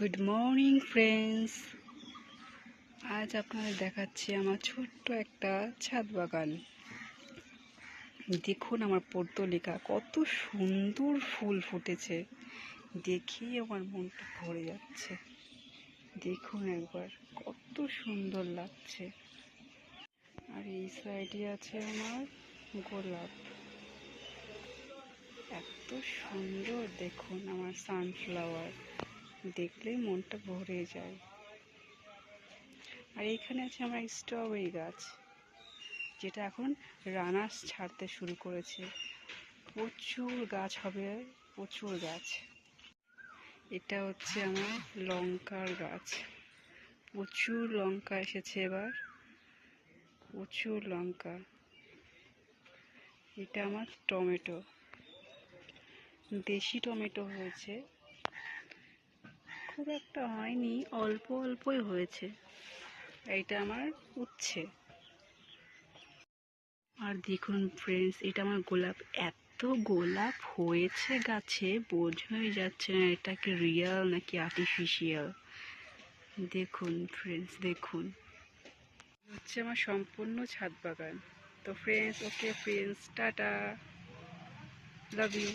Good morning friends. আজ আপনাদের দেখাচ্ছি আমার ছোট্ট একটা ছাদ বাগান। দেখুন আমার পর্তুলিকা কত সুন্দর ফুল ফুটেছে, দেখেই আমার মনটা ভরে যাচ্ছে। দেখুন একবার কত সুন্দর লাগছে। আর এই সাইডে আছে আমার গোলাপ, এত সুন্দর। দেখুন আমার সানফ্লাওয়ার, দেখলেই মনটা ভরে যায়। আর এখানে আছে আমার স্ট্রবেরি গাছ, যেটা এখন রানার্স ছাড়তে শুরু করেছে। প্রচুর গাছ হবে, প্রচুর গাছ। এটা হচ্ছে আমার লঙ্কার গাছ, প্রচুর লঙ্কা এসেছে এবার, প্রচুর লঙ্কা। এটা আমার টমেটো, দেশি টমেটো হয়েছে, খুব একটা হয়নি, অল্প অল্পই হয়েছে। এইটা আমার উচ্ছে। আর দেখুন ফ্রেন্ডস, এটা আমার গোলাপ, এত গোলাপ হয়েছে গাছে, বোঝাই যাচ্ছে না এটা কি রিয়েল নাকি আর্টিফিশিয়াল। দেখুন ফ্রেন্ডস, দেখুন হচ্ছে আমার সম্পূর্ণ ছাদ বাগান। তো friends, okay friends, tata, love you.